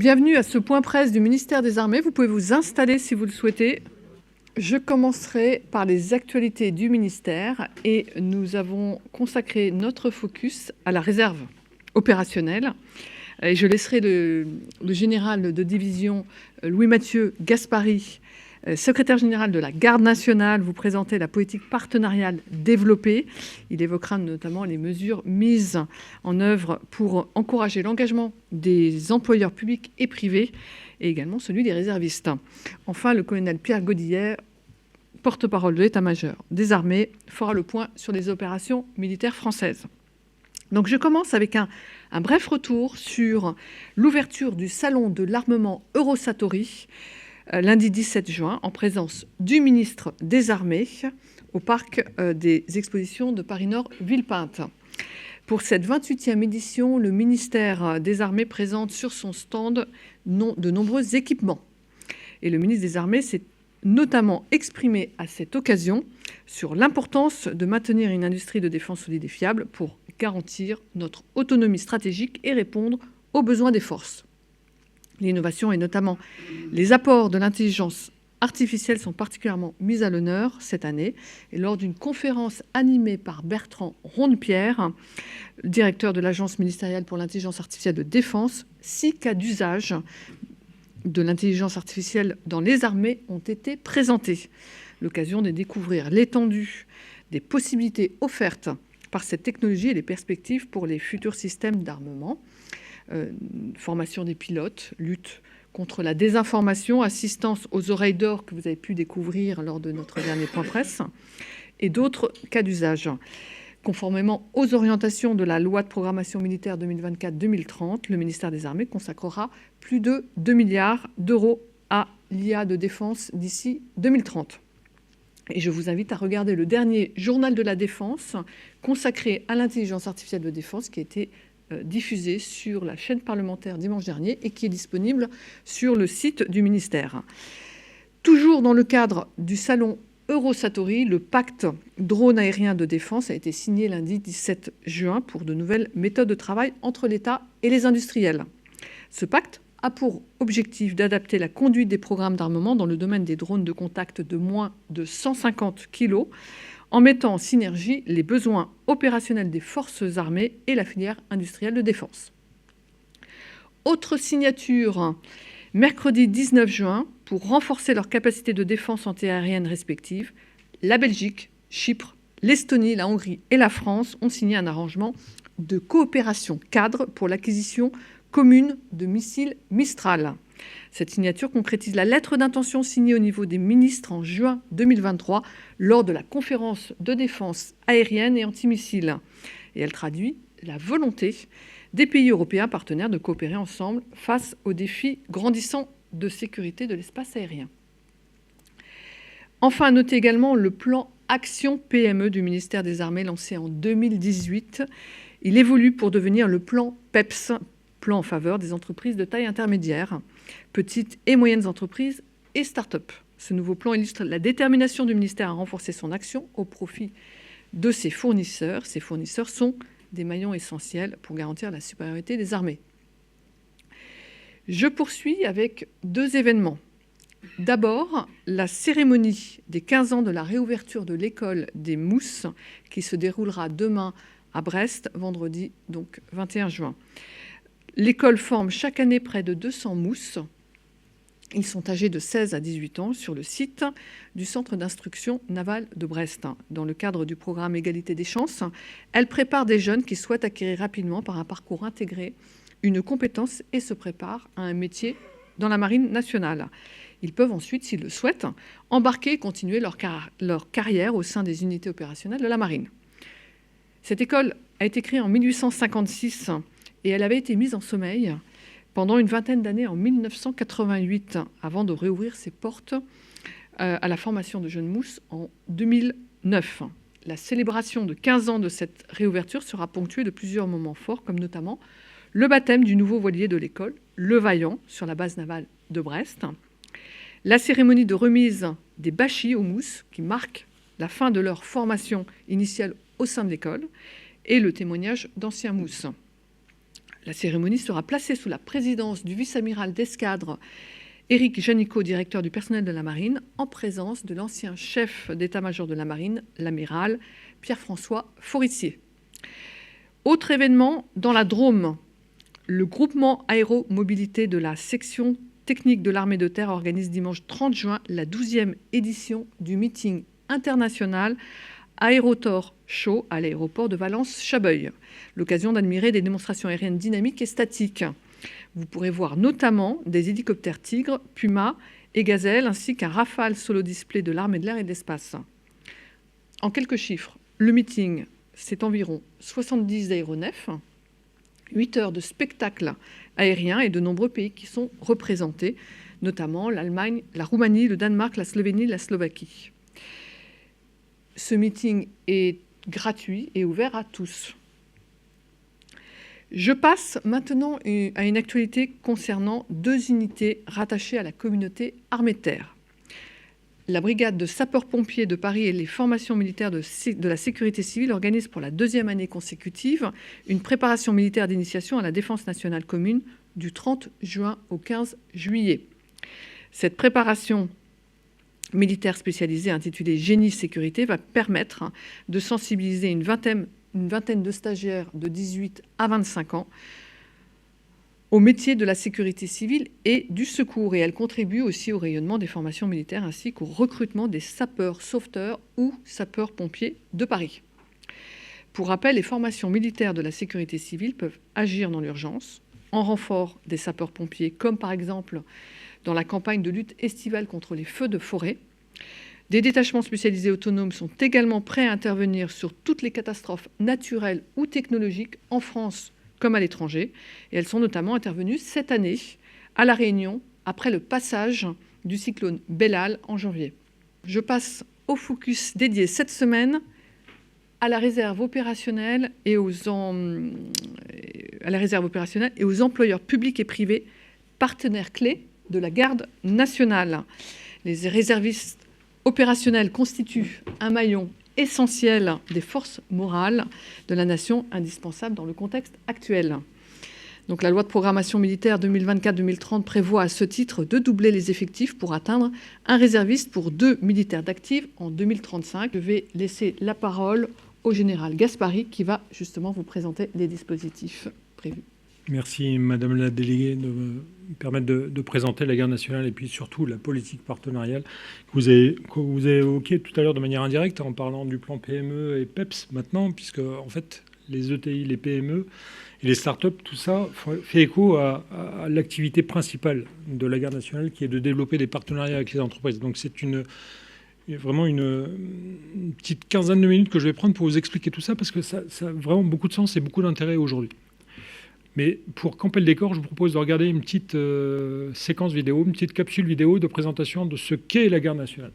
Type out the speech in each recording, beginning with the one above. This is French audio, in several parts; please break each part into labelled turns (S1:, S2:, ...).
S1: Bienvenue à ce point presse du ministère des Armées. Vous pouvez vous installer si vous le souhaitez. Je commencerai par les actualités du ministère et nous avons consacré notre focus à la réserve opérationnelle. Et je laisserai le général de division Louis-Mathieu Gaspari, secrétaire général de la Garde nationale, vous présenter la politique partenariale développée. Il évoquera notamment les mesures mises en œuvre pour encourager l'engagement des employeurs publics et privés et également celui des réservistes. Enfin, le colonel Pierre Godillet, porte-parole de l'état-major des armées, fera le point sur les opérations militaires françaises. Donc je commence avec un bref retour sur l'ouverture du salon de l'armement Eurosatory, lundi 17 juin, en présence du ministre des Armées au parc des expositions de Paris-Nord Villepinte. Pour cette 28e édition, le ministère des Armées présente sur son stand de nombreux équipements. Et le ministre des Armées s'est notamment exprimé à cette occasion sur l'importance de maintenir une industrie de défense solide et fiable pour garantir notre autonomie stratégique et répondre aux besoins des forces. L'innovation et notamment les apports de l'intelligence artificielle sont particulièrement mis à l'honneur cette année. Et lors d'une conférence animée par Bertrand Rondepierre, directeur de l'Agence ministérielle pour l'intelligence artificielle de défense, 6 cas d'usage de l'intelligence artificielle dans les armées ont été présentés. L'occasion de découvrir l'étendue des possibilités offertes par cette technologie et les perspectives pour les futurs systèmes d'armement. Formation des pilotes, lutte contre la désinformation, assistance aux oreilles d'or que vous avez pu découvrir lors de notre dernier point presse, et d'autres cas d'usage. Conformément aux orientations de la loi de programmation militaire 2024-2030, le ministère des Armées consacrera plus de 2 milliards d'euros à l'IA de défense d'ici 2030. Et je vous invite à regarder le dernier journal de la défense consacré à l'intelligence artificielle de défense qui a été diffusé sur la chaîne parlementaire dimanche dernier et qui est disponible sur le site du ministère. Toujours dans le cadre du salon Eurosatory, le pacte drone aérien de défense a été signé lundi 17 juin pour de nouvelles méthodes de travail entre l'État et les industriels. Ce pacte a pour objectif d'adapter la conduite des programmes d'armement dans le domaine des drones de contact de moins de 150 kg en mettant en synergie les besoins opérationnels des forces armées et la filière industrielle de défense. Autre signature, mercredi 19 juin, pour renforcer leurs capacités de défense antiaérienne respectives, la Belgique, Chypre, l'Estonie, la Hongrie et la France ont signé un arrangement de coopération cadre pour l'acquisition commune de missiles Mistral. Cette signature concrétise la lettre d'intention signée au niveau des ministres en juin 2023 lors de la conférence de défense aérienne et antimissile. Et elle traduit la volonté des pays européens partenaires de coopérer ensemble face aux défis grandissants de sécurité de l'espace aérien. Enfin, notez également le plan Action PME du ministère des Armées lancé en 2018. Il évolue pour devenir le plan PEPS, plan en faveur des entreprises de taille intermédiaire, petites et moyennes entreprises et start-up. Ce nouveau plan illustre la détermination du ministère à renforcer son action au profit de ses fournisseurs. Ces fournisseurs sont des maillons essentiels pour garantir la supériorité des armées. Je poursuis avec 2 événements. D'abord, la cérémonie des 15 ans de la réouverture de l'école des Mousses qui se déroulera demain à Brest, vendredi donc 21 juin. L'école forme chaque année près de 200 mousses. Ils sont âgés de 16 à 18 ans sur le site du Centre d'instruction navale de Brest. Dans le cadre du programme Égalité des chances, elle prépare des jeunes qui souhaitent acquérir rapidement par un parcours intégré une compétence et se préparent à un métier dans la marine nationale. Ils peuvent ensuite, s'ils le souhaitent, embarquer et continuer leur carrière au sein des unités opérationnelles de la marine. Cette école a été créée en 1856 et elle avait été mise en sommeil pendant une vingtaine d'années en 1988, avant de réouvrir ses portes à la formation de jeunes mousses en 2009. La célébration de 15 ans de cette réouverture sera ponctuée de plusieurs moments forts, comme notamment le baptême du nouveau voilier de l'école, le Vaillant, sur la base navale de Brest, la cérémonie de remise des bâchis aux mousses, qui marque la fin de leur formation initiale au sein de l'école, et le témoignage d'anciens mousses. La cérémonie sera placée sous la présidence du vice-amiral d'escadre Éric Janicot, directeur du personnel de la Marine, en présence de l'ancien chef d'état-major de la Marine, l'amiral Pierre-François Forissier. Autre événement, dans la Drôme, le groupement aéromobilité de la section technique de l'armée de terre organise dimanche 30 juin la 12e édition du meeting international Aérotor Show à l'aéroport de Valence-Chabeuil, l'occasion d'admirer des démonstrations aériennes dynamiques et statiques. Vous pourrez voir notamment des hélicoptères Tigre, Puma et Gazelle, ainsi qu'un Rafale solo display de l'armée de l'air et de l'espace. En quelques chiffres, le meeting, c'est environ 70 aéronefs, 8 heures de spectacle aérien et de nombreux pays qui sont représentés, notamment l'Allemagne, la Roumanie, le Danemark, la Slovénie, la Slovaquie. Ce meeting est gratuit et ouvert à tous. Je passe maintenant à une actualité concernant 2 unités rattachées à la communauté armée de terre. La brigade de sapeurs-pompiers de Paris et les formations militaires de la sécurité civile organisent pour la 2e année consécutive une préparation militaire d'initiation à la défense nationale commune du 30 juin au 15 juillet. Cette préparation militaire spécialisée intitulée Génie Sécurité va permettre de sensibiliser une vingtaine de stagiaires de 18 à 25 ans au métier de la sécurité civile et du secours. Et elle contribue aussi au rayonnement des formations militaires ainsi qu'au recrutement des sapeurs-sauveteurs ou sapeurs-pompiers de Paris. Pour rappel, les formations militaires de la sécurité civile peuvent agir dans l'urgence, en renfort des sapeurs-pompiers, comme par exemple dans la campagne de lutte estivale contre les feux de forêt. Des détachements spécialisés autonomes sont également prêts à intervenir sur toutes les catastrophes naturelles ou technologiques en France comme à l'étranger. Et elles sont notamment intervenues cette année à La Réunion après le passage du cyclone Bellal en janvier. Je passe au focus dédié cette semaine à la réserve opérationnelle et aux employeurs publics et privés, partenaires clés de la garde nationale. Les réservistes opérationnels constituent un maillon essentiel des forces morales de la nation, indispensable dans le contexte actuel. Donc, la loi de programmation militaire 2024-2030 prévoit à ce titre de doubler les effectifs pour atteindre un réserviste pour 2 militaires d'active en 2035. Je vais laisser la parole au général Gaspari qui va justement vous présenter les dispositifs prévus.
S2: Merci Madame la déléguée de me permettre de présenter la garde nationale et puis surtout la politique partenariale que vous avez évoquée tout à l'heure de manière indirecte en parlant du plan PME et PEPS maintenant, puisque en fait les ETI, les PME et les startups, tout ça fait écho à l'activité principale de la garde nationale qui est de développer des partenariats avec les entreprises. Donc c'est vraiment une petite quinzaine de minutes que je vais prendre pour vous expliquer tout ça parce que ça a vraiment beaucoup de sens et beaucoup d'intérêt aujourd'hui. Mais pour camper le décor, je vous propose de regarder une petite séquence vidéo, une petite capsule vidéo de présentation de ce qu'est la garde nationale.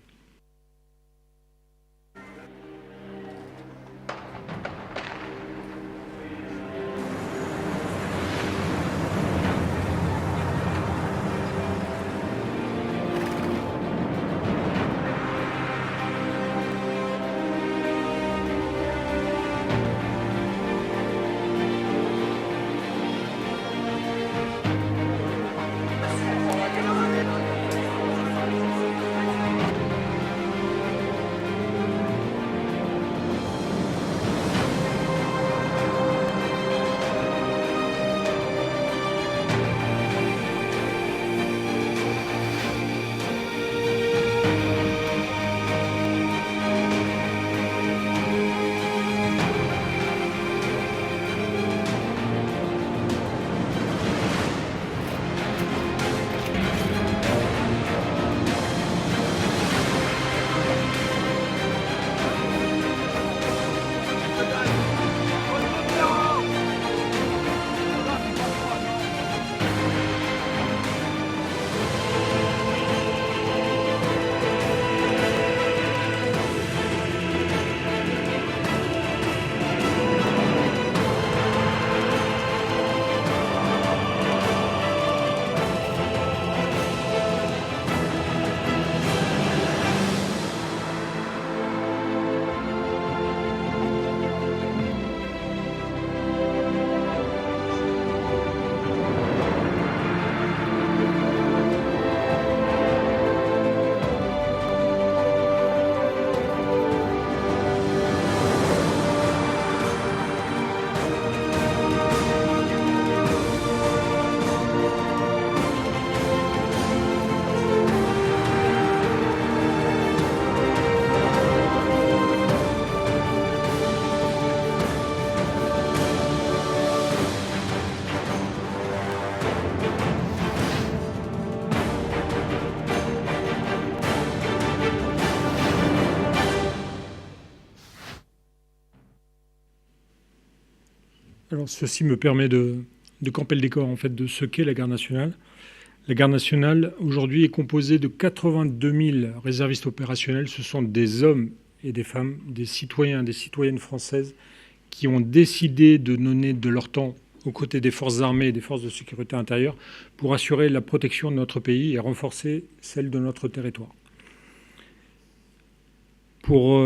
S2: Alors, ceci me permet de camper le décor en fait, de ce qu'est la garde nationale. La garde nationale, aujourd'hui, est composée de 82 000 réservistes opérationnels. Ce sont des hommes et des femmes, des citoyens et des citoyennes françaises qui ont décidé de donner de leur temps aux côtés des forces armées et des forces de sécurité intérieure pour assurer la protection de notre pays et renforcer celle de notre territoire. Pour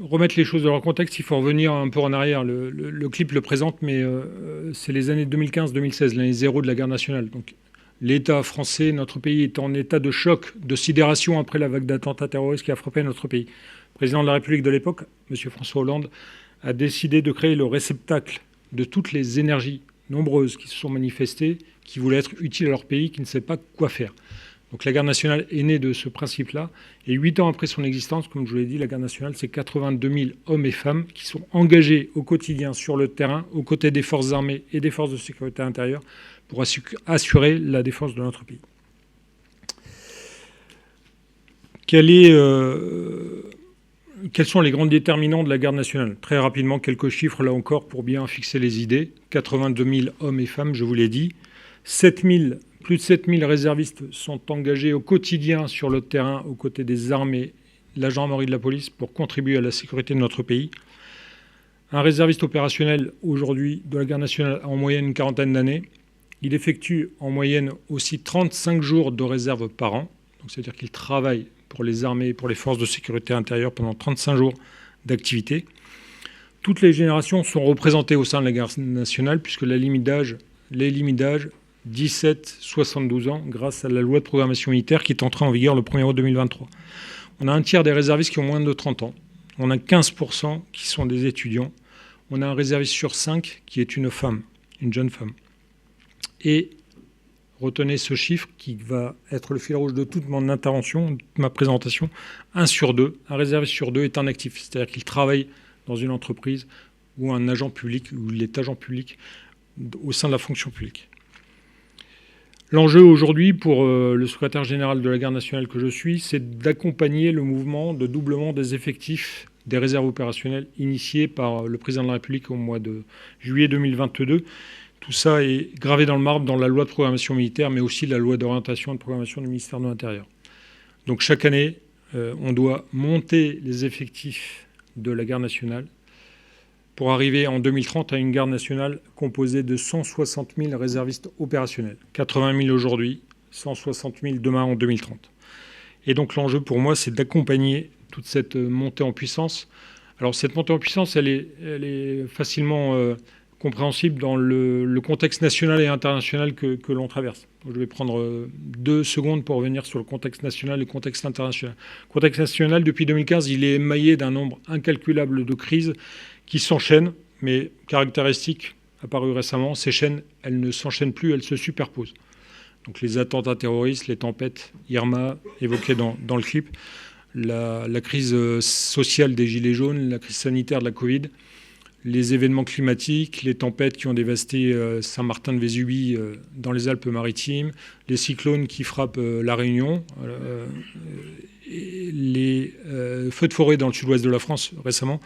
S2: remettre les choses dans leur contexte, il faut revenir un peu en arrière. Le clip le présente, mais c'est les années 2015-2016, l'année zéro de la garde nationale. Donc, l'État français, notre pays, est en état de choc, de sidération après la vague d'attentats terroristes qui a frappé notre pays. Le président de la République de l'époque, M. François Hollande, a décidé de créer le réceptacle de toutes les énergies nombreuses qui se sont manifestées, qui voulaient être utiles à leur pays, qui ne savaient pas quoi faire. Donc la garde nationale est née de ce principe-là. Et 8 ans après son existence, comme je vous l'ai dit, la garde nationale, c'est 82 000 hommes et femmes qui sont engagés au quotidien sur le terrain, aux côtés des forces armées et des forces de sécurité intérieure, pour assurer la défense de notre pays. Quels sont les grands déterminants de la garde nationale? Très rapidement, quelques chiffres, là encore, pour bien fixer les idées. 82 000 hommes et femmes, je vous l'ai dit. Plus de 7 000 réservistes sont engagés au quotidien sur le terrain, aux côtés des armées, de la gendarmerie, de la police, pour contribuer à la sécurité de notre pays. Un réserviste opérationnel, aujourd'hui, de la garde nationale, a en moyenne une quarantaine d'années. Il effectue en moyenne aussi 35 jours de réserve par an. Donc, c'est-à-dire qu'il travaille pour les armées et pour les forces de sécurité intérieure pendant 35 jours d'activité. Toutes les générations sont représentées au sein de la garde nationale, puisque les limites d'âge 17-72 ans, grâce à la loi de programmation militaire qui est entrée en vigueur le 1er août 2023. On a un tiers des réservistes qui ont moins de 30 ans. On a 15% qui sont des étudiants. On a un réserviste sur 5 qui est une femme, une jeune femme. Et retenez ce chiffre qui va être le fil rouge de toute mon intervention, de ma présentation. 1 sur 2, un réserviste sur 2 est un actif. C'est-à-dire qu'il travaille dans une entreprise ou un agent public, ou il est agent public au sein de la fonction publique. L'enjeu aujourd'hui pour le secrétaire général de la garde nationale que je suis, c'est d'accompagner le mouvement de doublement des effectifs des réserves opérationnelles initié par le président de la République au mois de juillet 2022. Tout ça est gravé dans le marbre dans la loi de programmation militaire, mais aussi la loi d'orientation et de programmation du ministère de l'Intérieur. Donc chaque année, on doit monter les effectifs de la garde nationale pour arriver en 2030 à une garde nationale composée de 160 000 réservistes opérationnels. 80 000 aujourd'hui, 160 000 demain en 2030. Et donc l'enjeu pour moi, c'est d'accompagner toute cette montée en puissance. Alors cette montée en puissance, elle est facilement compréhensible dans le contexte national et international que l'on traverse. Je vais prendre 2 secondes pour revenir sur le contexte national et le contexte international. Le contexte national, depuis 2015, il est émaillé d'un nombre incalculable de crises qui s'enchaînent, mais caractéristique apparue récemment, ces chaînes, elles ne s'enchaînent plus, elles se superposent. Donc les attentats terroristes, les tempêtes, Irma, évoquées dans le clip, la crise sociale des Gilets jaunes, la crise sanitaire de la Covid, les événements climatiques, les tempêtes qui ont dévasté Saint-Martin-de-Vésubie dans les Alpes-Maritimes, les cyclones qui frappent La Réunion, les feux de forêt dans le sud-ouest de la France récemment.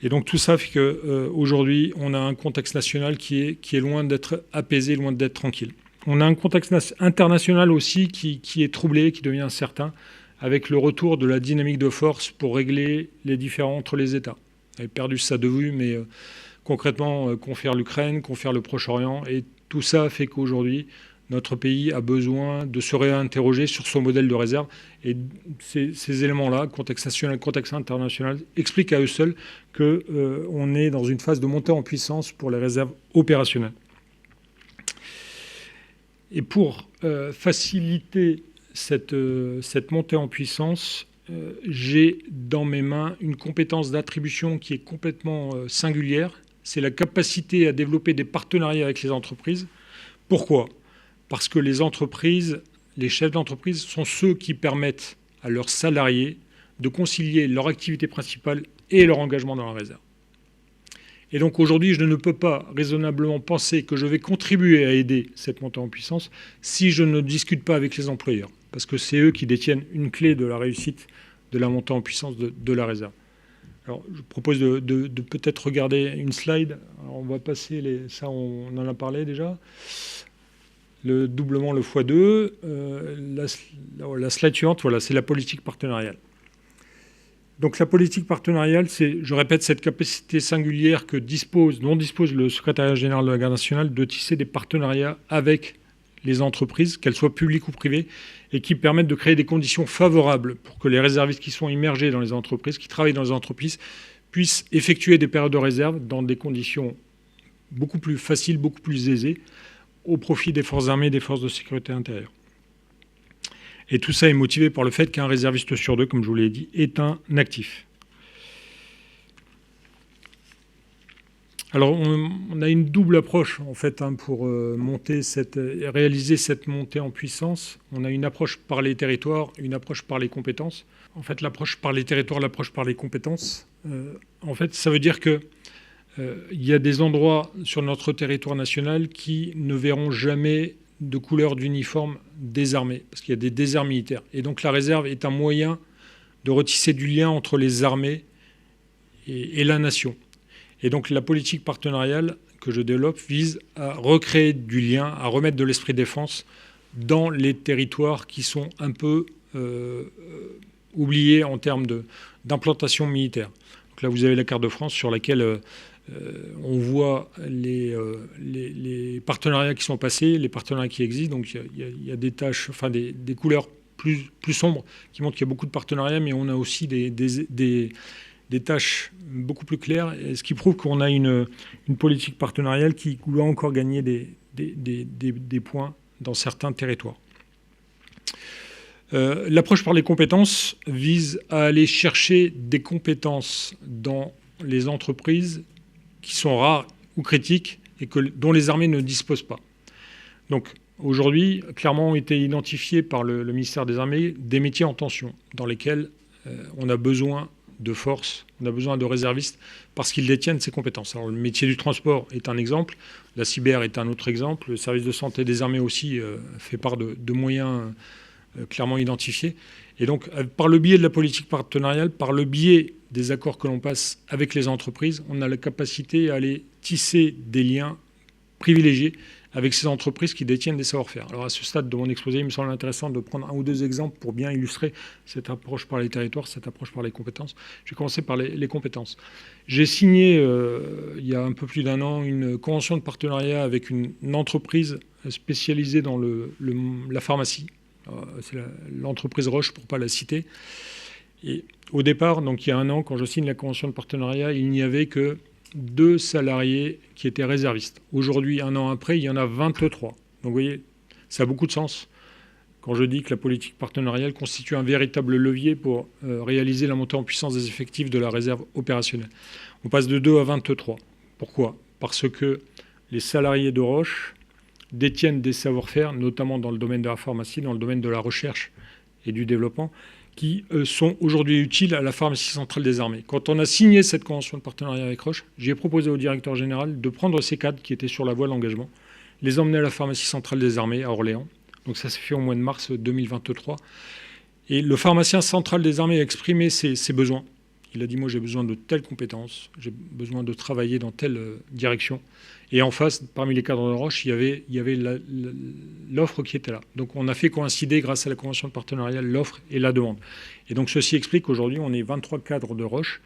S2: Et donc tout ça fait qu'aujourd'hui, on a un contexte national qui est loin d'être apaisé, loin d'être tranquille. On a un contexte international aussi qui est troublé, qui devient incertain, avec le retour de la dynamique de force pour régler les différends entre les États. On avait perdu ça de vue, mais concrètement, confère l'Ukraine, confère le Proche-Orient, et tout ça fait qu'aujourd'hui, notre pays a besoin de se réinterroger sur son modèle de réserve. Et ces éléments-là, contexte national, contexte international, expliquent à eux seuls qu'on est dans une phase de montée en puissance pour les réserves opérationnelles. Et pour faciliter cette montée en puissance, j'ai dans mes mains une compétence d'attribution qui est complètement singulière. C'est la capacité à développer des partenariats avec les entreprises. Pourquoi ? Parce que les entreprises, les chefs d'entreprise sont ceux qui permettent à leurs salariés de concilier leur activité principale et leur engagement dans la réserve. Et donc aujourd'hui, je ne peux pas raisonnablement penser que je vais contribuer à aider cette montée en puissance si je ne discute pas avec les employeurs. Parce que c'est eux qui détiennent une clé de la réussite de la montée en puissance de la réserve. Alors, je propose de peut-être regarder une slide. Alors, on va passer ça, on en a parlé déjà. Le doublement, le x2. La slide suivante, voilà, c'est la politique partenariale. Donc la politique partenariale, c'est, je répète, cette capacité singulière dont dispose le secrétariat général de la Garde nationale de tisser des partenariats avec les entreprises, qu'elles soient publiques ou privées, et qui permettent de créer des conditions favorables pour que les réservistes qui sont immergés dans les entreprises, qui travaillent dans les entreprises, puissent effectuer des périodes de réserve dans des conditions beaucoup plus faciles, beaucoup plus aisées, au profit des forces armées et des forces de sécurité intérieure. Et tout ça est motivé par le fait qu'un réserviste sur deux, comme je vous l'ai dit, est un actif. Alors, on a une double approche, en fait, pour réaliser cette montée en puissance. On a une approche par les territoires, une approche par les compétences. En fait, l'approche par les territoires, l'approche par les compétences, en fait, ça veut dire que il y a des endroits sur notre territoire national qui ne verront jamais de couleur d'uniforme des armées, parce qu'il y a des déserts militaires. Et donc la réserve est un moyen de retisser du lien entre les armées et la nation. Et donc la politique partenariale que je développe vise à recréer du lien, à remettre de l'esprit de défense dans les territoires qui sont un peu oubliés en termes d'implantation militaire. Donc là, vous avez la carte de France sur laquelle on voit les partenariats qui sont passés, les partenariats qui existent. Donc il y a des tâches, enfin des couleurs plus sombres qui montrent qu'il y a beaucoup de partenariats, mais on a aussi des tâches beaucoup plus claires, ce qui prouve qu'on a une politique partenariale qui doit encore gagner des points dans certains territoires. L'approche par les compétences vise à aller chercher des compétences dans les entreprises qui sont rares ou critiques et dont les armées ne disposent pas. Donc aujourd'hui, clairement ont été identifiés par le ministère des Armées des métiers en tension dans lesquels on a besoin de force, on a besoin de réservistes parce qu'ils détiennent ces compétences. Alors le métier du transport est un exemple, la cyber est un autre exemple, le service de santé des armées aussi fait part de moyens clairement identifiés. Et donc par le biais de la politique partenariale, par le biais des accords que l'on passe avec les entreprises, on a la capacité à aller tisser des liens privilégiés avec ces entreprises qui détiennent des savoir-faire. Alors à ce stade de mon exposé, il me semble intéressant de prendre un ou deux exemples pour bien illustrer cette approche par les territoires, cette approche par les compétences. Je vais commencer par les compétences. J'ai signé, il y a un peu plus d'un an, une convention de partenariat avec une entreprise spécialisée dans la pharmacie. C'est l'entreprise Roche, pour ne pas la citer. Et au départ, donc il y a un an, quand je signe la convention de partenariat, il n'y avait que 2 salariés qui étaient réservistes. Aujourd'hui, un an après, il y en a 23. Donc vous voyez, ça a beaucoup de sens quand je dis que la politique partenariale constitue un véritable levier pour réaliser la montée en puissance des effectifs de la réserve opérationnelle. On passe de 2 à 23. Pourquoi ? Parce que les salariés de Roche détiennent des savoir-faire, notamment dans le domaine de la pharmacie, dans le domaine de la recherche et du développement, qui sont aujourd'hui utiles à la pharmacie centrale des armées. Quand on a signé cette convention de partenariat avec Roche, j'ai proposé au directeur général de prendre ces cadres qui étaient sur la voie de l'engagement, les emmener à la pharmacie centrale des armées à Orléans. Donc ça s'est fait au mois de mars 2023. Et le pharmacien central des armées a exprimé ses besoins. Il a dit, moi j'ai besoin de telles compétences, j'ai besoin de travailler dans telle direction. Et en face, parmi les cadres de Roche, il y avait l'offre qui était là. Donc on a fait coïncider, grâce à la convention de partenariat, l'offre et la demande. Et donc ceci explique qu'aujourd'hui, on est 23 cadres de Roche,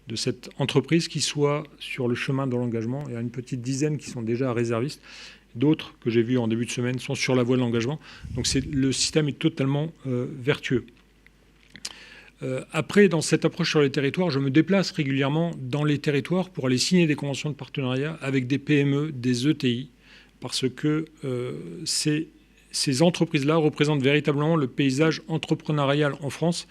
S2: de cette entreprise, qui soient sur le chemin de l'engagement. Il y a une petite dizaine qui sont déjà réservistes. D'autres, que j'ai vus en début de semaine, sont sur la voie de l'engagement. Donc le système est totalement vertueux. Après, dans cette approche sur les territoires, je me déplace régulièrement dans les territoires pour aller signer des conventions de partenariat avec des PME, des ETI, parce que ces entreprises-là représentent véritablement le paysage entrepreneurial en France.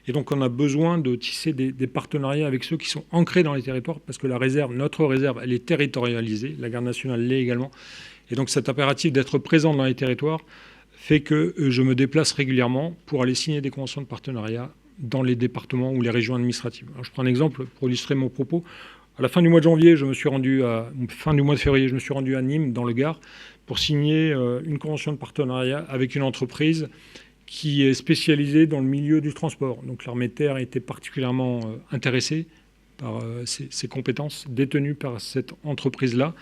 S2: Et donc, on a besoin de tisser des partenariats avec ceux qui sont ancrés dans les territoires, parce que la réserve, notre réserve, elle est territorialisée. La Garde nationale l'est également. Et donc, cet impératif d'être présent dans les territoires fait que je me déplace régulièrement pour aller signer des conventions de partenariat dans les départements ou les régions administratives. Alors, je prends un exemple pour illustrer mon propos. À la fin du mois de janvier, fin du mois de février, je me suis rendu à Nîmes, dans le Gard, pour signer une convention de partenariat avec une entreprise qui est spécialisée dans le milieu du transport. Donc l'armée de terre était particulièrement intéressée ces compétences détenues par cette entreprise-là,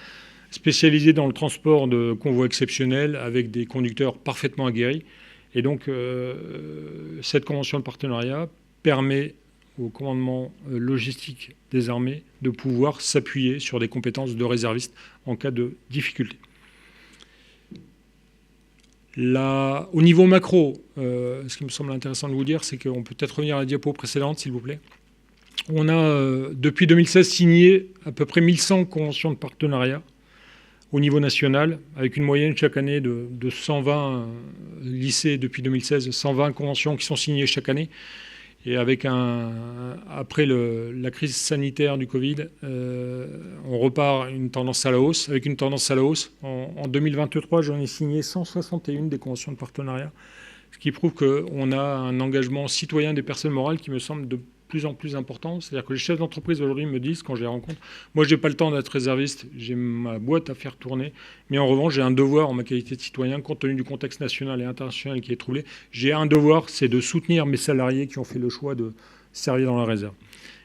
S2: spécialisée dans le transport de convois exceptionnels avec des conducteurs parfaitement aguerris. Et donc, cette convention de partenariat permet au commandement logistique des armées de pouvoir s'appuyer sur des compétences de réservistes en cas de difficulté. Là, au niveau macro, ce qui me semble intéressant de vous dire, c'est qu'on peut peut-être revenir à la diapo précédente, s'il vous plaît. On a, depuis 2016, signé à peu près 1100 conventions de partenariat au niveau national, avec une moyenne chaque année de 120 lycées depuis 2016, 120 conventions qui sont signées chaque année. Et avec après la crise sanitaire du Covid, on repart une tendance à la hausse, avec une tendance à la hausse. En 2023, j'en ai signé 161 des conventions de partenariat, ce qui prouve qu'on a un engagement citoyen des personnes morales qui me semble de plus en plus important. C'est-à-dire que les chefs d'entreprise aujourd'hui me disent, quand je les rencontre, moi je n'ai pas le temps d'être réserviste, j'ai ma boîte à faire tourner, mais en revanche j'ai un devoir en ma qualité de citoyen, compte tenu du contexte national et international qui est troublé, j'ai un devoir, c'est de soutenir mes salariés qui ont fait le choix de servir dans la réserve.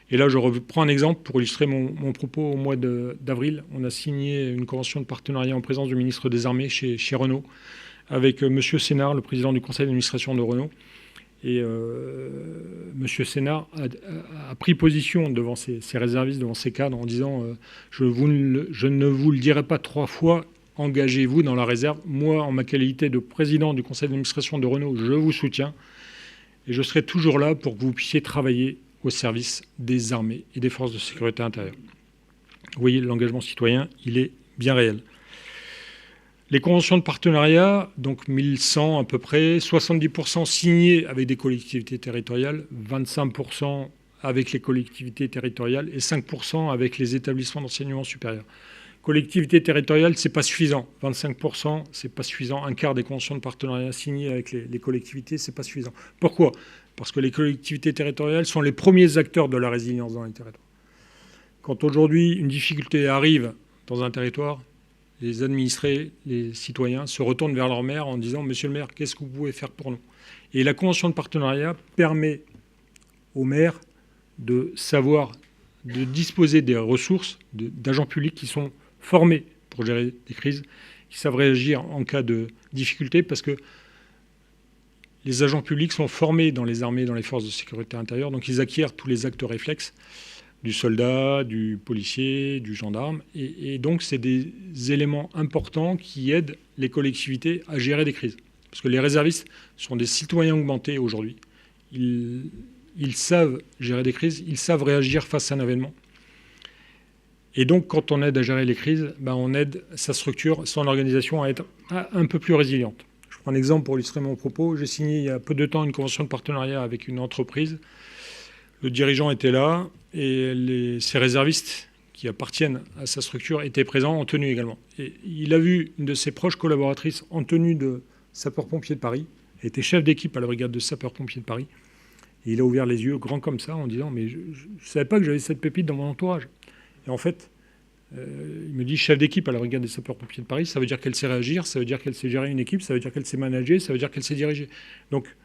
S2: Et là je reprends un exemple pour illustrer mon propos. Au mois d'avril, on a signé une convention de partenariat en présence du ministre des Armées chez Renault, avec M. Sénard, le président du conseil d'administration de Renault. Et M. Sénard a pris position devant ces réservistes, devant ces cadres, en disant je ne vous le dirai pas 3 fois, engagez-vous dans la réserve. Moi, en ma qualité de président du conseil d'administration de Renault, je vous soutiens. Et je serai toujours là pour que vous puissiez travailler au service des armées et des forces de sécurité intérieure. Vous voyez, l'engagement citoyen, il est bien réel. Les conventions de partenariat, donc 1100 à peu près, 70% signées avec des collectivités territoriales, 25% avec les collectivités territoriales et 5% avec les établissements d'enseignement supérieur. Collectivités territoriales, ce n'est pas suffisant. 25%, ce n'est pas suffisant. Un quart des conventions de partenariat signées avec les collectivités, ce n'est pas suffisant. Pourquoi ? Parce que les collectivités territoriales sont les premiers acteurs de la résilience dans les territoires. Quand aujourd'hui une difficulté arrive dans un territoire, les administrés, les citoyens se retournent vers leur maire en disant « Monsieur le maire, qu'est-ce que vous pouvez faire pour nous ?» Et la convention de partenariat permet aux maires de savoir, de disposer des ressources d'agents publics qui sont formés pour gérer des crises, qui savent réagir en cas de difficulté, parce que les agents publics sont formés dans les armées, dans les forces de sécurité intérieure, donc ils acquièrent tous les actes réflexes du soldat, du policier, du gendarme. Et donc, c'est des éléments importants qui aident les collectivités à gérer des crises. Parce que les réservistes sont des citoyens augmentés aujourd'hui. Ils savent gérer des crises, ils savent réagir face à un événement. Et donc, quand on aide à gérer les crises, on aide sa structure, son organisation à être un peu plus résiliente. Je prends un exemple pour illustrer mon propos. J'ai signé il y a peu de temps une convention de partenariat avec une entreprise. Le dirigeant était là et ces réservistes qui appartiennent à sa structure étaient présents en tenue également. Et il a vu une de ses proches collaboratrices en tenue de sapeur-pompier de Paris. Elle était chef d'équipe à la brigade de sapeurs-pompiers de Paris. Et il a ouvert les yeux grands comme ça en disant « Mais je ne savais pas que j'avais cette pépite dans mon entourage. » Et en fait, il me dit chef d'équipe à la brigade des sapeurs-pompiers de Paris, ça veut dire qu'elle sait réagir, ça veut dire qu'elle sait gérer une équipe, ça veut dire qu'elle sait manager, ça veut dire qu'elle sait diriger. Donc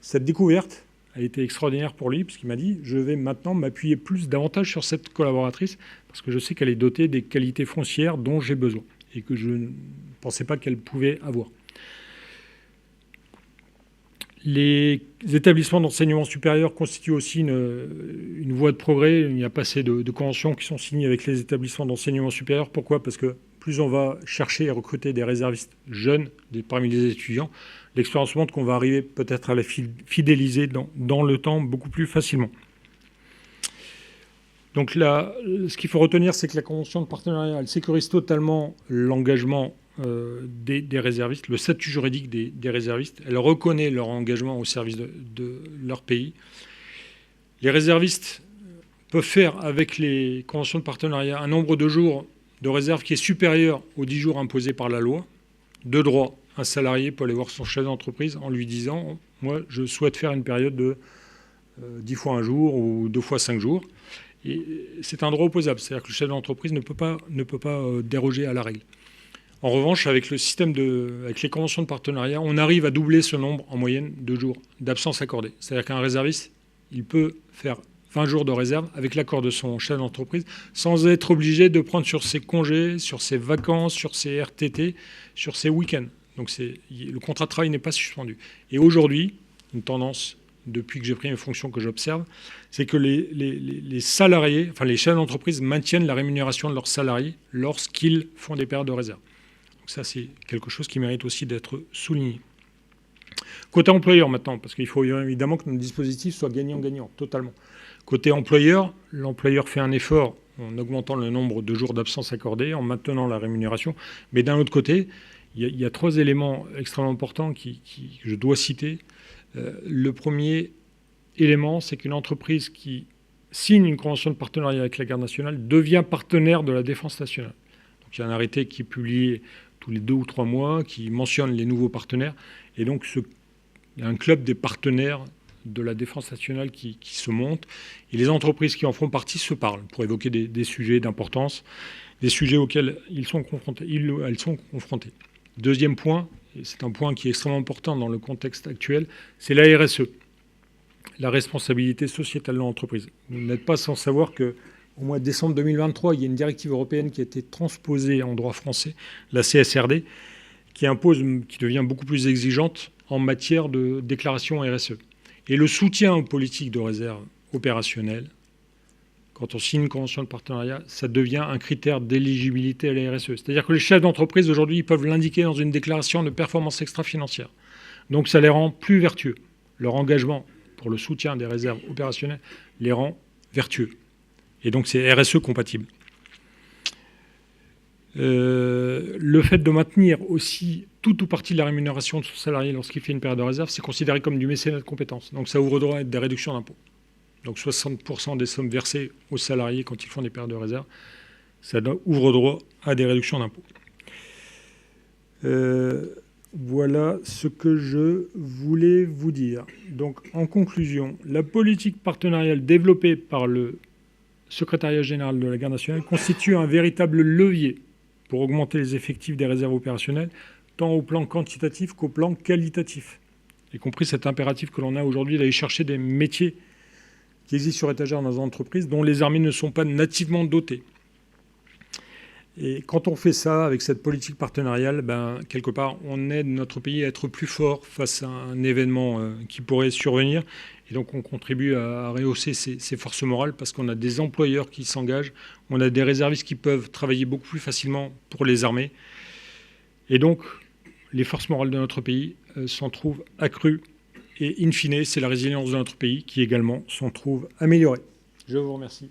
S2: cette découverte a été extraordinaire pour lui, puisqu'il m'a dit « Je vais maintenant m'appuyer davantage sur cette collaboratrice, parce que je sais qu'elle est dotée des qualités foncières dont j'ai besoin, et que je ne pensais pas qu'elle pouvait avoir. » Les établissements d'enseignement supérieur constituent aussi une voie de progrès. Il y a pas assez de conventions qui sont signées avec les établissements d'enseignement supérieur. Pourquoi ? Parce que plus on va chercher et recruter des réservistes jeunes parmi les étudiants, l'expérience montre qu'on va arriver peut-être à les fidéliser dans le temps beaucoup plus facilement. Donc là, ce qu'il faut retenir, c'est que la convention de partenariat, elle sécurise totalement l'engagement des réservistes, le statut juridique des réservistes. Elle reconnaît leur engagement au service de leur pays. Les réservistes peuvent faire avec les conventions de partenariat un nombre de jours de réserve qui est supérieur aux 10 jours imposés par la loi. De droit, un salarié peut aller voir son chef d'entreprise en lui disant « Moi, je souhaite faire une période de 10 fois un jour ou 2 fois 5 jours ». Et c'est un droit opposable, c'est-à-dire que le chef d'entreprise ne peut pas déroger à la règle. En revanche, avec le système avec les conventions de partenariat, on arrive à doubler ce nombre en moyenne de jours d'absence accordée. C'est-à-dire qu'un réserviste, il peut faire 20 jours de réserve avec l'accord de son chef d'entreprise, sans être obligé de prendre sur ses congés, sur ses vacances, sur ses RTT, sur ses week-ends. Donc le contrat de travail n'est pas suspendu. Et aujourd'hui, une tendance, depuis que j'ai pris mes fonctions, que j'observe, c'est que les salariés, enfin les chefs d'entreprise maintiennent la rémunération de leurs salariés lorsqu'ils font des périodes de réserve. Donc ça, c'est quelque chose qui mérite aussi d'être souligné. Côté employeur maintenant, parce qu'il faut évidemment que notre dispositif soit gagnant-gagnant, totalement. Côté employeur, l'employeur fait un effort en augmentant le nombre de jours d'absence accordés, en maintenant la rémunération. Mais d'un autre côté, il y a 3 éléments extrêmement importants que je dois citer. Le premier élément, c'est qu'une entreprise qui signe une convention de partenariat avec la Garde nationale devient partenaire de la Défense nationale. Donc il y a un arrêté qui est publié tous les 2 ou 3 mois, qui mentionne les nouveaux partenaires. Et donc il y a un club des partenaires de la Défense nationale qui se monte. Et les entreprises qui en font partie se parlent pour évoquer des sujets d'importance, des sujets auxquels elles sont confrontées. Deuxième point, et c'est un point qui est extrêmement important dans le contexte actuel, c'est la RSE, la responsabilité sociétale de l'entreprise. Vous n'êtes pas sans savoir qu'au mois de décembre 2023, il y a une directive européenne qui a été transposée en droit français, la CSRD, qui devient beaucoup plus exigeante en matière de déclaration RSE. Et le soutien aux politiques de réserve opérationnelle, quand on signe une convention de partenariat, ça devient un critère d'éligibilité à la RSE. C'est-à-dire que les chefs d'entreprise, aujourd'hui, ils peuvent l'indiquer dans une déclaration de performance extra-financière. Donc ça les rend plus vertueux. Leur engagement pour le soutien des réserves opérationnelles les rend vertueux. Et donc c'est RSE compatible. Le fait de maintenir aussi tout ou partie de la rémunération de son salarié lorsqu'il fait une période de réserve, c'est considéré comme du mécénat de compétences. Donc ça ouvre droit à des réductions d'impôts. Donc 60% des sommes versées aux salariés quand ils font des périodes de réserve, ça ouvre droit à des réductions d'impôts. Voilà ce que je voulais vous dire. Donc en conclusion, la politique partenariale développée par le secrétariat général de la Garde nationale constitue un véritable levier pour augmenter les effectifs des réserves opérationnelles, tant au plan quantitatif qu'au plan qualitatif, y compris cet impératif que l'on a aujourd'hui d'aller chercher des métiers qui existent sur étagère dans les entreprises dont les armées ne sont pas nativement dotées. Et quand on fait ça avec cette politique partenariale, quelque part, on aide notre pays à être plus fort face à un événement qui pourrait survenir. Et donc, on contribue à rehausser ses forces morales parce qu'on a des employeurs qui s'engagent, on a des réservistes qui peuvent travailler beaucoup plus facilement pour les armées. Et donc, les forces morales de notre pays s'en trouvent accrues. Et in fine, c'est la résilience de notre pays qui également s'en trouve améliorée. Je vous remercie.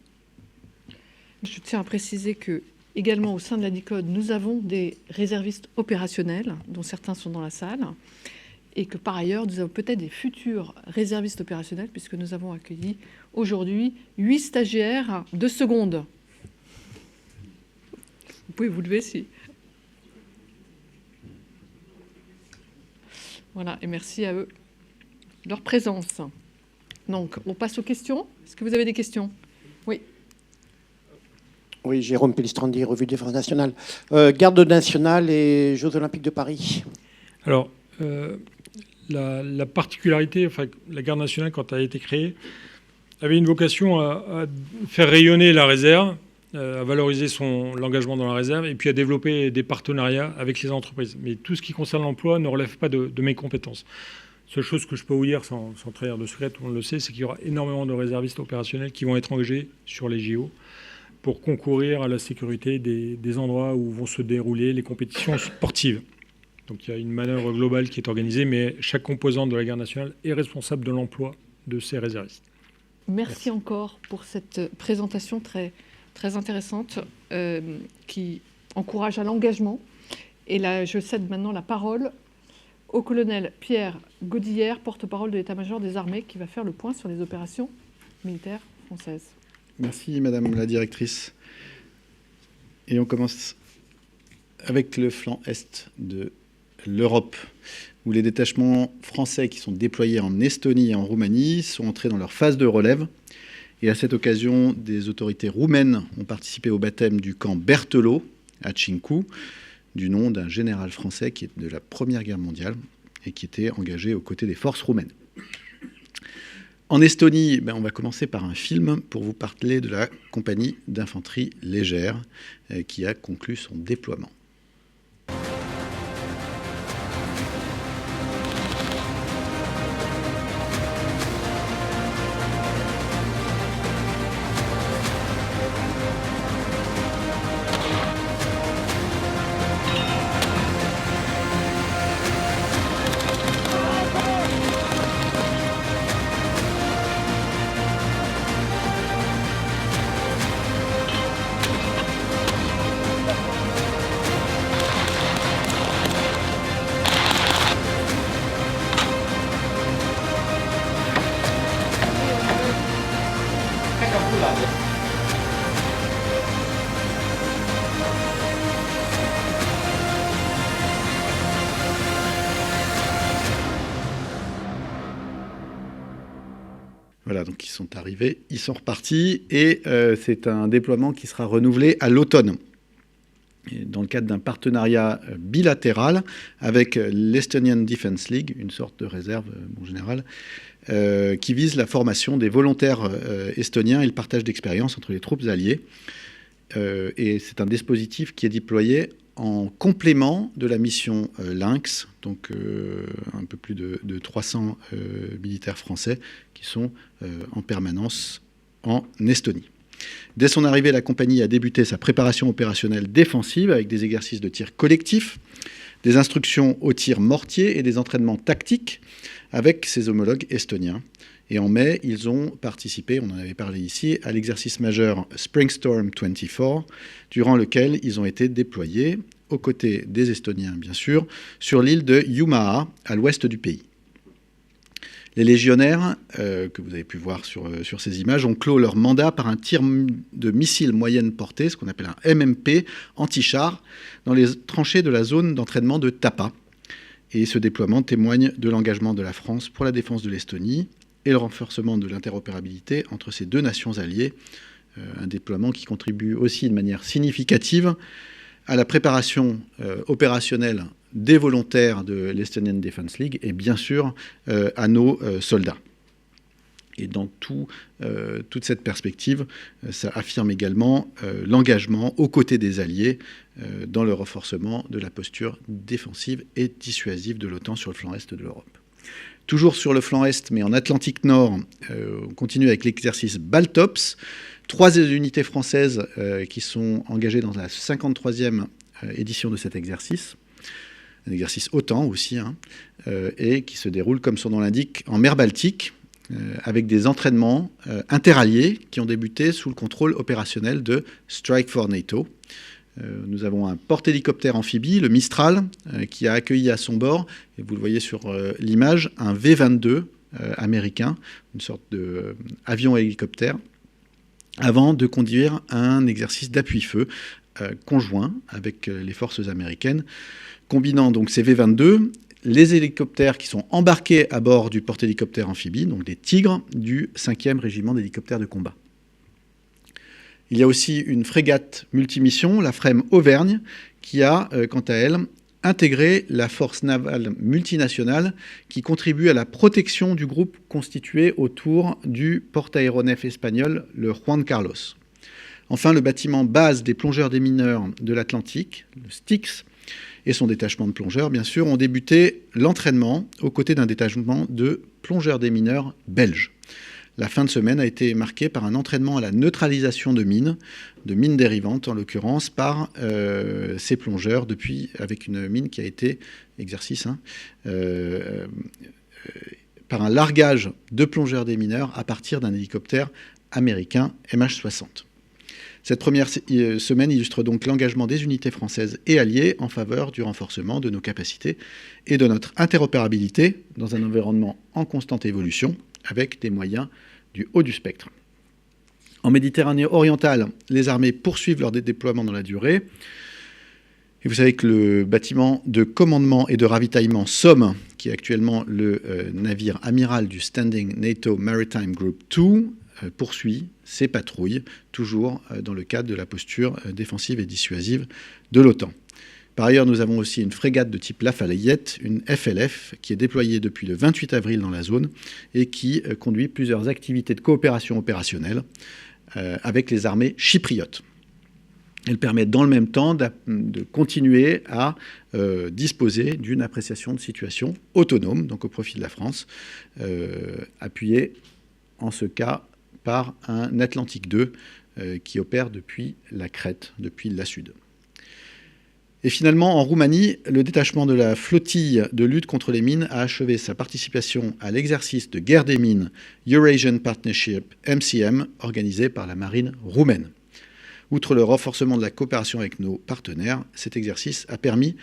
S1: Je tiens à préciser que également au sein de la DICODE, nous avons des réservistes opérationnels, dont certains sont dans la salle, et que par ailleurs, nous avons peut-être des futurs réservistes opérationnels, puisque nous avons accueilli aujourd'hui 8 stagiaires de seconde. Vous pouvez vous lever si... Voilà, et merci à eux de leur présence. Donc, on passe aux questions. Est-ce que vous avez des questions? Oui.
S3: Oui, Jérôme Pellistrandi, Revue de Défense nationale. Garde nationale et Jeux Olympiques de Paris.
S2: Alors, la particularité, enfin, la Garde nationale, quand elle a été créée, avait une vocation à faire rayonner la réserve, à valoriser l'engagement dans la réserve et puis à développer des partenariats avec les entreprises. Mais tout ce qui concerne l'emploi ne relève pas de mes compétences. Seule chose que je peux vous dire, sans trahir de secret, tout le monde le sait, c'est qu'il y aura énormément de réservistes opérationnels qui vont être engagés sur les JO pour concourir à la sécurité des endroits où vont se dérouler les compétitions sportives. Donc il y a une manœuvre globale qui est organisée, mais chaque composante de la Garde nationale est responsable de l'emploi de ces réservistes.
S1: Merci encore pour cette présentation très, très intéressante qui encourage à l'engagement. Et là, je cède maintenant la parole au colonel Pierre Godillère, porte-parole de l'état-major des armées, qui va faire le point sur les opérations militaires françaises.
S4: Merci Madame la directrice. Et on commence avec le flanc est de l'Europe, où les détachements français qui sont déployés en Estonie et en Roumanie sont entrés dans leur phase de relève. Et à cette occasion, des autorités roumaines ont participé au baptême du camp Berthelot à Cinku, du nom d'un général français qui est de la Première Guerre mondiale et qui était engagé aux côtés des forces roumaines. En Estonie, on va commencer par un film pour vous parler de la compagnie d'infanterie légère qui a conclu son déploiement. Voilà, donc ils sont arrivés, ils sont repartis, et c'est un déploiement qui sera renouvelé à l'automne, dans le cadre d'un partenariat bilatéral avec l'Estonian Defence League, une sorte de réserve en général, qui vise la formation des volontaires estoniens et le partage d'expériences entre les troupes alliées. Et c'est un dispositif qui est déployé en complément de la mission Lynx, donc un peu plus de 300 militaires français qui sont en permanence en Estonie. Dès son arrivée, la compagnie a débuté sa préparation opérationnelle défensive avec des exercices de tir collectif, des instructions au tir mortier et des entraînements tactiques avec ses homologues estoniens. Et en mai, ils ont participé, on en avait parlé ici, à l'exercice majeur Springstorm 24, durant lequel ils ont été déployés, aux côtés des Estoniens bien sûr, sur l'île de Jumaa, à l'ouest du pays. Les légionnaires, que vous avez pu voir sur ces images, ont clos leur mandat par un tir de missile moyenne portée, ce qu'on appelle un MMP, anti-char, dans les tranchées de la zone d'entraînement de Tapa. Et ce déploiement témoigne de l'engagement de la France pour la défense de l'Estonie et le renforcement de l'interopérabilité entre ces deux nations alliées. Un déploiement qui contribue aussi de manière significative à la préparation opérationnelle des volontaires de l'Estonian Defence League et bien sûr à nos soldats. Et dans toute cette perspective, ça affirme également l'engagement aux côtés des alliés dans le renforcement de la posture défensive et dissuasive de l'OTAN sur le flanc est de l'Europe. Toujours sur le flanc est, mais en Atlantique Nord, on continue avec l'exercice Baltops. 3 unités françaises qui sont engagées dans la 53e édition de cet exercice. Un exercice OTAN aussi, et qui se déroule, comme son nom l'indique, en mer Baltique, avec des entraînements interalliés qui ont débuté sous le contrôle opérationnel de Strike for NATO. Nous avons un porte-hélicoptère amphibie, le Mistral, qui a accueilli à son bord, et vous le voyez sur l'image, un V-22 américain, une sorte d'avion-hélicoptère, avant de conduire un exercice d'appui-feu conjoint avec les forces américaines, combinant donc ces V-22, les hélicoptères qui sont embarqués à bord du porte-hélicoptère amphibie, donc des Tigres du 5e régiment d'hélicoptères de combat. Il y a aussi une frégate multimission, la FREM Auvergne, qui a, quant à elle, intégré la force navale multinationale qui contribue à la protection du groupe constitué autour du porte-aéronef espagnol, le Juan Carlos. Enfin, le bâtiment base des plongeurs démineurs de l'Atlantique, le Styx, et son détachement de plongeurs, bien sûr, ont débuté l'entraînement aux côtés d'un détachement de plongeurs démineurs belges. La fin de semaine a été marquée par un entraînement à la neutralisation de mines dérivantes en l'occurrence, par ces plongeurs, avec une mine qui a été, par un largage de plongeurs démineurs à partir d'un hélicoptère américain MH-60. Cette première semaine illustre donc l'engagement des unités françaises et alliées en faveur du renforcement de nos capacités et de notre interopérabilité dans un environnement en constante évolution, avec des moyens du haut du spectre. En Méditerranée orientale, les armées poursuivent leur déploiement dans la durée. Et vous savez que le bâtiment de commandement et de ravitaillement Somme, qui est actuellement le navire amiral du Standing NATO Maritime Group 2, poursuit ses patrouilles, toujours dans le cadre de la posture défensive et dissuasive de l'OTAN. Par ailleurs, nous avons aussi une frégate de type Lafayette, une FLF, qui est déployée depuis le 28 avril dans la zone et qui conduit plusieurs activités de coopération opérationnelle avec les armées chypriotes. Elle permet dans le même temps de continuer à disposer d'une appréciation de situation autonome, donc au profit de la France, appuyée en ce cas par un Atlantique 2 qui opère depuis la Crète, depuis la Sud. Et finalement, en Roumanie, le détachement de la flottille de lutte contre les mines a achevé sa participation à l'exercice de guerre des mines Eurasian Partnership, MCM, organisé par la marine roumaine. Outre le renforcement de la coopération avec nos partenaires, cet exercice a permis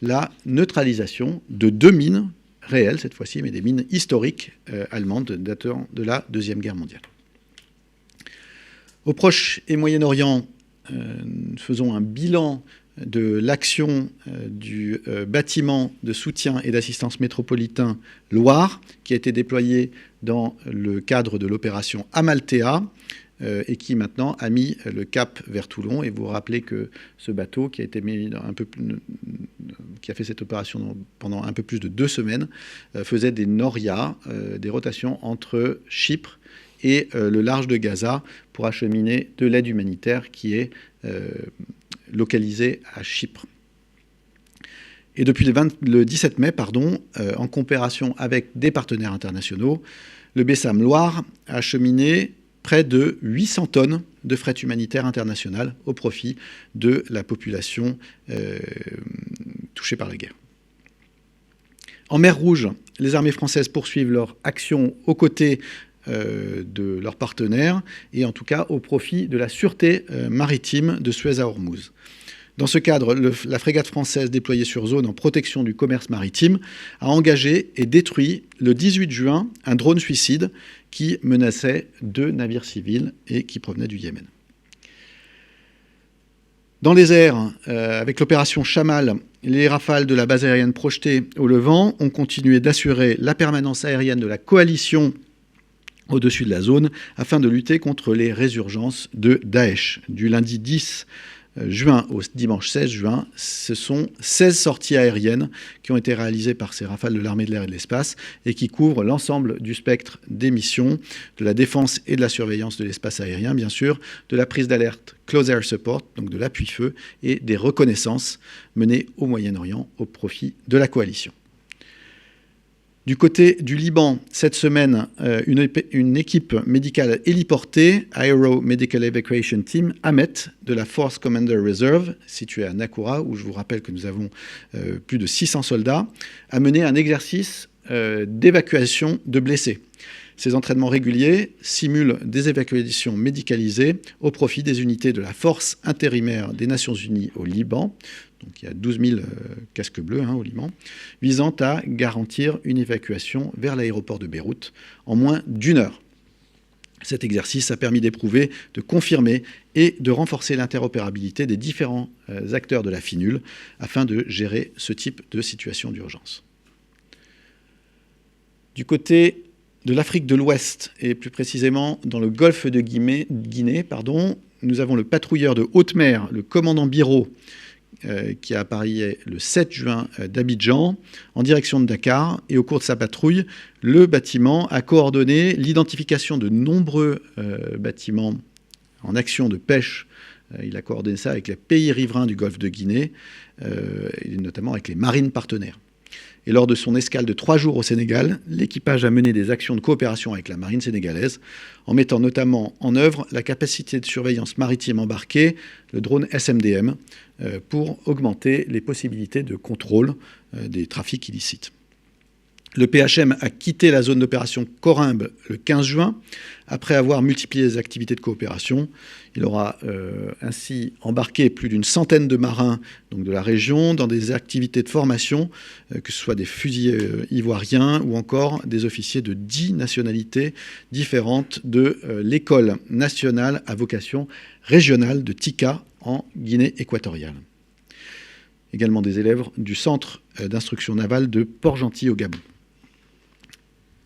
S4: la neutralisation de 2 mines réelles, cette fois-ci, mais des mines historiques allemandes datant de la Deuxième Guerre mondiale. Au Proche et Moyen-Orient, nous faisons un bilan de l'action du bâtiment de soutien et d'assistance métropolitain Loire, qui a été déployé dans le cadre de l'opération Amalthea, et qui maintenant a mis le cap vers Toulon. Et vous vous rappelez que ce bateau qui a été mis qui a fait cette opération pendant un peu plus de 2 semaines, faisait des norias, des rotations entre Chypre et le large de Gaza pour acheminer de l'aide humanitaire qui est localisée à Chypre. Et depuis le 17 mai, en coopération avec des partenaires internationaux, le BESAM Loire a acheminé près de 800 tonnes de fret humanitaire international au profit de la population touchée par la guerre. En mer Rouge, les armées françaises poursuivent leur action aux côtés de leurs partenaires et en tout cas au profit de la sûreté maritime de Suez à Ormuz. Dans ce cadre, la frégate française déployée sur zone en protection du commerce maritime a engagé et détruit le 18 juin un drone suicide qui menaçait 2 navires civils et qui provenait du Yémen. Dans les airs, avec l'opération Chamal, les rafales de la base aérienne projetée au Levant ont continué d'assurer la permanence aérienne de la coalition au-dessus de la zone afin de lutter contre les résurgences de Daesh. Du lundi 10 juin au dimanche 16 juin, ce sont 16 sorties aériennes qui ont été réalisées par ces rafales de l'armée de l'air et de l'espace et qui couvrent l'ensemble du spectre des missions, de la défense et de la surveillance de l'espace aérien, bien sûr, de la prise d'alerte Close Air Support, donc de l'appui-feu, et des reconnaissances menées au Moyen-Orient au profit de la coalition. Du côté du Liban, cette semaine, une équipe médicale héliportée, Aero Medical Evacuation Team, AMET, de la Force Commander Reserve, située à Nakura, où je vous rappelle que nous avons plus de 600 soldats, a mené un exercice d'évacuation de blessés. Ces entraînements réguliers simulent des évacuations médicalisées au profit des unités de la Force intérimaire des Nations Unies au Liban. Donc il y a 12 000 casques bleus au Liban, visant à garantir une évacuation vers l'aéroport de Beyrouth en moins d'1 heure. Cet exercice a permis d'éprouver, de confirmer et de renforcer l'interopérabilité des différents acteurs de la FINUL afin de gérer ce type de situation d'urgence. Du côté de l'Afrique de l'Ouest, et plus précisément dans le golfe de Guinée, nous avons le patrouilleur de haute mer, le commandant Biro, qui a appareillé le 7 juin d'Abidjan en direction de Dakar. Et au cours de sa patrouille, le bâtiment a coordonné l'identification de nombreux bâtiments en action de pêche. Il a coordonné ça avec les pays riverains du golfe de Guinée, et notamment avec les marines partenaires. Et lors de son escale de 3 jours au Sénégal, l'équipage a mené des actions de coopération avec la marine sénégalaise, en mettant notamment en œuvre la capacité de surveillance maritime embarquée, le drone SMDM, pour augmenter les possibilités de contrôle des trafics illicites. Le PHM a quitté la zone d'opération Corimbe le 15 juin, après avoir multiplié les activités de coopération. Il aura ainsi embarqué plus d'une centaine de marins donc de la région dans des activités de formation, que ce soit des fusiliers ivoiriens ou encore des officiers de 10 nationalités différentes de l'école nationale à vocation régionale de Tika en Guinée équatoriale. Également des élèves du centre d'instruction navale de Port-Gentil au Gabon.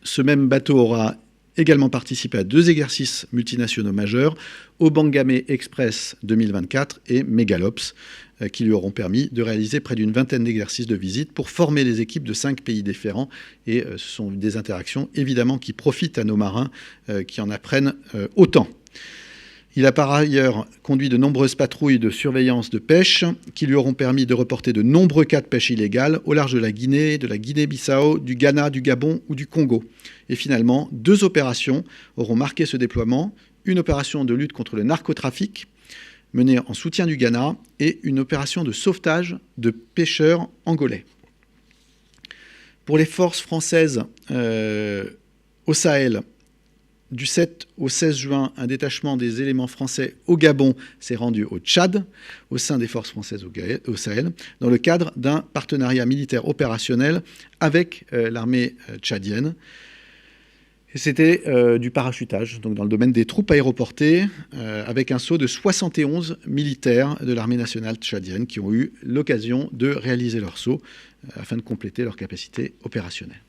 S4: Ce même bateau aura également participé à 2 exercices multinationaux majeurs, Obangame Express 2024 et Megalops, qui lui auront permis de réaliser près d'une vingtaine d'exercices de visite pour former les équipes de 5 pays différents. Et ce sont des interactions évidemment qui profitent à nos marins qui en apprennent autant. Il a par ailleurs conduit de nombreuses patrouilles de surveillance de pêche qui lui auront permis de reporter de nombreux cas de pêche illégale au large de la Guinée-Bissau, du Ghana, du Gabon ou du Congo. Et finalement, 2 opérations auront marqué ce déploiement. Une opération de lutte contre le narcotrafic menée en soutien du Ghana et une opération de sauvetage de pêcheurs angolais. Pour les forces françaises au Sahel, du 7 au 16 juin, un détachement des éléments français au Gabon s'est rendu au Tchad, au sein des forces françaises au Sahel, dans le cadre d'un partenariat militaire opérationnel avec l'armée tchadienne. Et c'était du parachutage, donc dans le domaine des troupes aéroportées, avec un saut de 71 militaires de l'armée nationale tchadienne qui ont eu l'occasion de réaliser leur saut afin de compléter leur capacité opérationnelle.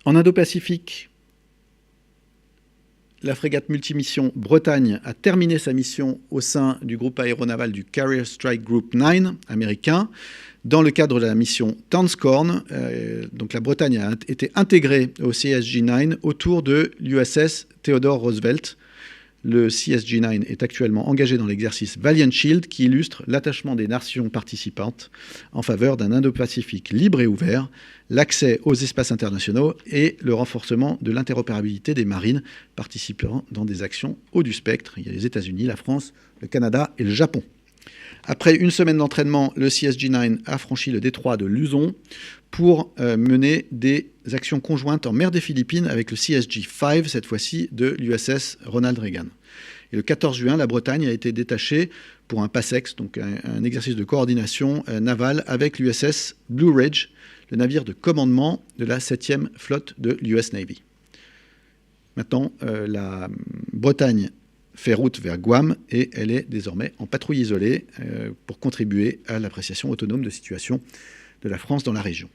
S4: En Indo-Pacifique, la frégate multimission Bretagne a terminé sa mission au sein du groupe aéronaval du Carrier Strike Group 9 américain. Dans le cadre de la mission Tanscorn, donc la Bretagne a été intégrée au CSG-9 autour de l'USS Theodore Roosevelt. Le CSG-9 est actuellement engagé dans l'exercice Valiant Shield qui illustre l'attachement des nations participantes en faveur d'un Indo-Pacifique libre et ouvert, l'accès aux espaces internationaux et le renforcement de l'interopérabilité des marines participant dans des actions haut du spectre. Il y a les États-Unis, la France, le Canada et le Japon. Après une semaine d'entraînement, le CSG-9 a franchi le détroit de Luzon pour mener des actions conjointes en mer des Philippines avec le CSG-5, cette fois-ci de l'USS Ronald Reagan. Et le 14 juin, la Bretagne a été détachée pour un PASSEX, donc un exercice de coordination navale avec l'USS Blue Ridge, le navire de commandement de la 7e flotte de l'US Navy. Maintenant, la Bretagne fait route vers Guam et elle est désormais en patrouille isolée pour contribuer à l'appréciation autonome de situation de la France dans la région.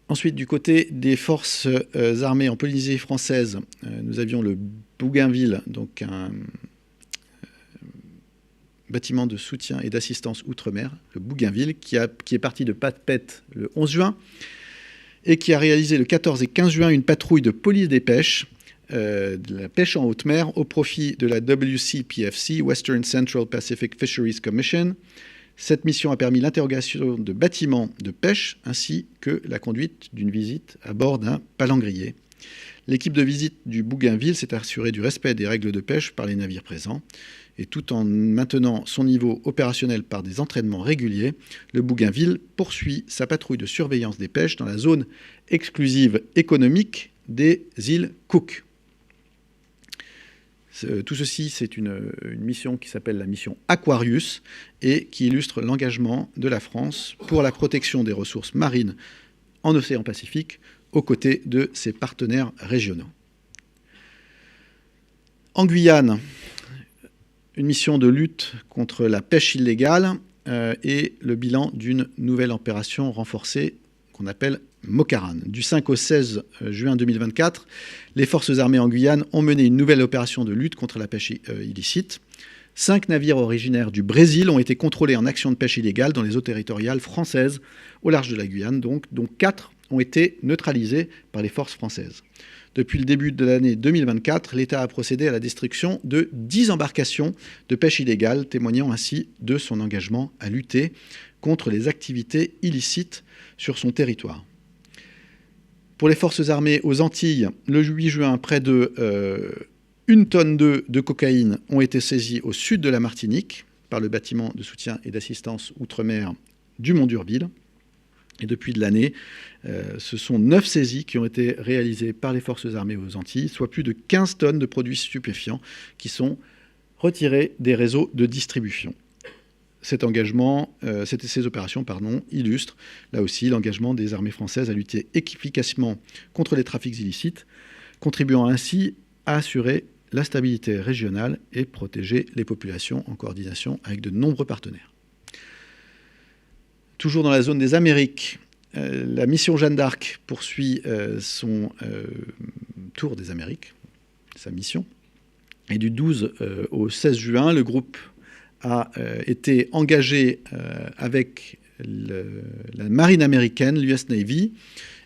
S4: Ensuite, du côté des forces armées en Polynésie française, nous avions le Bougainville, donc un bâtiment de soutien et d'assistance outre-mer, le Bougainville, qui est parti de Papeete le 11 juin et qui a réalisé le 14 et 15 juin une patrouille de police des pêches, de la pêche en haute mer au profit de la WCPFC, Western Central Pacific Fisheries Commission. Cette mission a permis l'interrogation de bâtiments de pêche ainsi que la conduite d'une visite à bord d'un palangrier. L'équipe de visite du Bougainville s'est assurée du respect des règles de pêche par les navires présents. Et tout en maintenant son niveau opérationnel par des entraînements réguliers, le Bougainville poursuit sa patrouille de surveillance des pêches dans la zone exclusive économique des îles Cook. Tout ceci, c'est une mission qui s'appelle la mission Aquarius et qui illustre l'engagement de la France pour la protection des ressources marines en océan Pacifique aux côtés de ses partenaires régionaux. En Guyane, une mission de lutte contre la pêche illégale et le bilan d'une nouvelle opération renforcée qu'on appelle Mokaran. Du 5 au 16 juin 2024, les forces armées en Guyane ont mené une nouvelle opération de lutte contre la pêche illicite. 5 navires originaires du Brésil ont été contrôlés en action de pêche illégale dans les eaux territoriales françaises au large de la Guyane, dont 4 ont été neutralisés par les forces françaises. Depuis le début de l'année 2024, l'État a procédé à la destruction de 10 embarcations de pêche illégale, témoignant ainsi de son engagement à lutter contre les activités illicites sur son territoire. Pour les forces armées aux Antilles, le 8 juin, près de 1 tonne de cocaïne ont été saisies au sud de la Martinique par le bâtiment de soutien et d'assistance outre-mer du Mont d'Urville. Et depuis de l'année, ce sont 9 saisies qui ont été réalisées par les forces armées aux Antilles, soit plus de 15 tonnes de produits stupéfiants qui sont retirés des réseaux de distribution. Cet engagement, ces opérations illustrent là aussi l'engagement des armées françaises à lutter efficacement contre les trafics illicites, contribuant ainsi à assurer la stabilité régionale et protéger les populations en coordination avec de nombreux partenaires. Toujours dans la zone des Amériques, la mission Jeanne d'Arc poursuit son tour des Amériques, sa mission. Et du 12 au 16 juin, le groupe a été engagé avec la marine américaine, l'US Navy,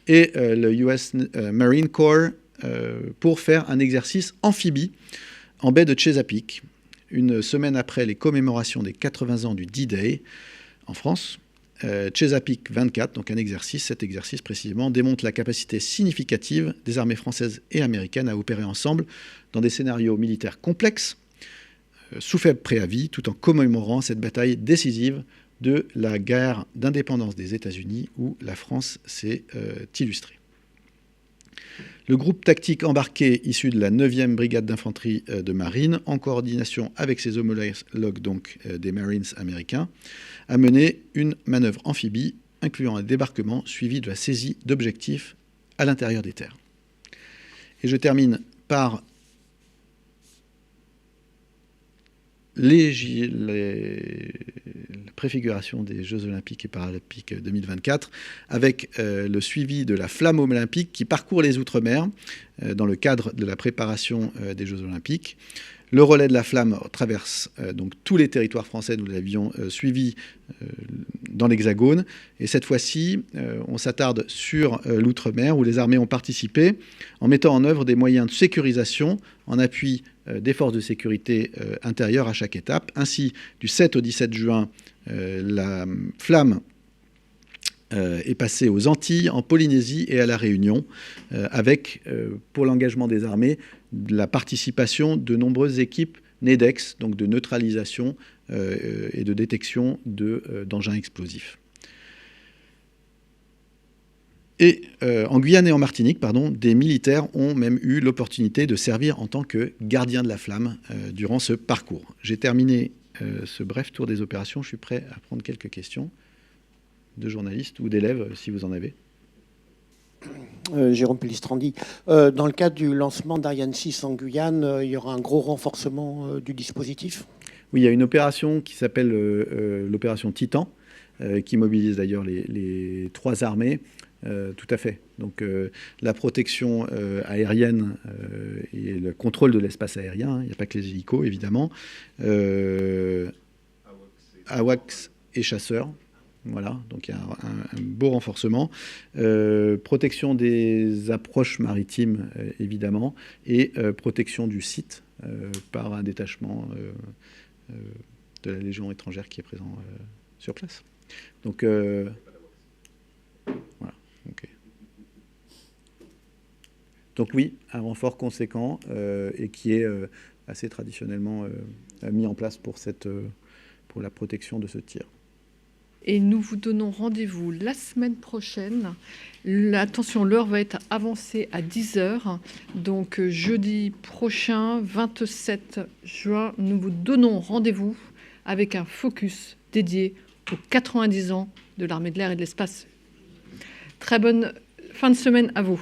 S4: et le US Marine Corps pour faire un exercice amphibie en baie de Chesapeake, une semaine après les commémorations des 80 ans du D-Day en France. Chesapeake 24, donc un exercice. Cet exercice précisément démontre la capacité significative des armées françaises et américaines à opérer ensemble dans des scénarios militaires complexes, sous faible préavis, tout en commémorant cette bataille décisive de la guerre d'indépendance des États-Unis où la France s'est illustrée. Le groupe tactique embarqué issu de la 9e brigade d'infanterie de marine, en coordination avec ses homologues donc, des Marines américains, a mené une manœuvre amphibie incluant un débarquement suivi de la saisie d'objectifs à l'intérieur des terres. Et je termine par la préfiguration des Jeux Olympiques et Paralympiques 2024 avec le suivi de la flamme olympique qui parcourt les Outre-mer dans le cadre de la préparation des Jeux Olympiques. Le relais de la flamme traverse donc tous les territoires français. Nous l'avions suivi dans l'Hexagone. Et cette fois-ci, on s'attarde sur l'Outre-mer où les armées ont participé en mettant en œuvre des moyens de sécurisation en appui des forces de sécurité intérieures à chaque étape. Ainsi, du 7 au 17 juin, la flamme est passée aux Antilles, en Polynésie et à La Réunion, avec, pour l'engagement des armées, la participation de nombreuses équipes NEDEX, donc de neutralisation et de détection d'engins explosifs. Et en Guyane et en Martinique, des militaires ont même eu l'opportunité de servir en tant que gardiens de la flamme durant ce parcours. J'ai terminé ce bref tour des opérations. Je suis prêt à prendre quelques questions de journalistes ou d'élèves, si vous en avez.
S3: Jérôme Pellistrandi. Dans le cadre du lancement d'Ariane 6 en Guyane, il y aura un gros renforcement du dispositif ?
S4: Oui, il y a une opération qui s'appelle l'opération Titan, qui mobilise d'ailleurs les trois armées. Tout à fait. Donc la protection aérienne et le contrôle de l'espace aérien, il n'y a pas que les hélicos évidemment. AWACS et chasseurs. Voilà, donc il y a un beau renforcement. Protection des approches maritimes, évidemment, et protection du site par un détachement de la Légion étrangère qui est présent sur place. Donc, voilà. Okay. Donc oui, un renfort conséquent et qui est assez traditionnellement mis en place pour la protection de ce tir.
S1: Et nous vous donnons rendez-vous la semaine prochaine. Attention, l'heure va être avancée à 10h. Donc jeudi prochain, 27 juin, nous vous donnons rendez-vous avec un focus dédié aux 90 ans de l'armée de l'air et de l'espace. Très bonne fin de semaine à vous.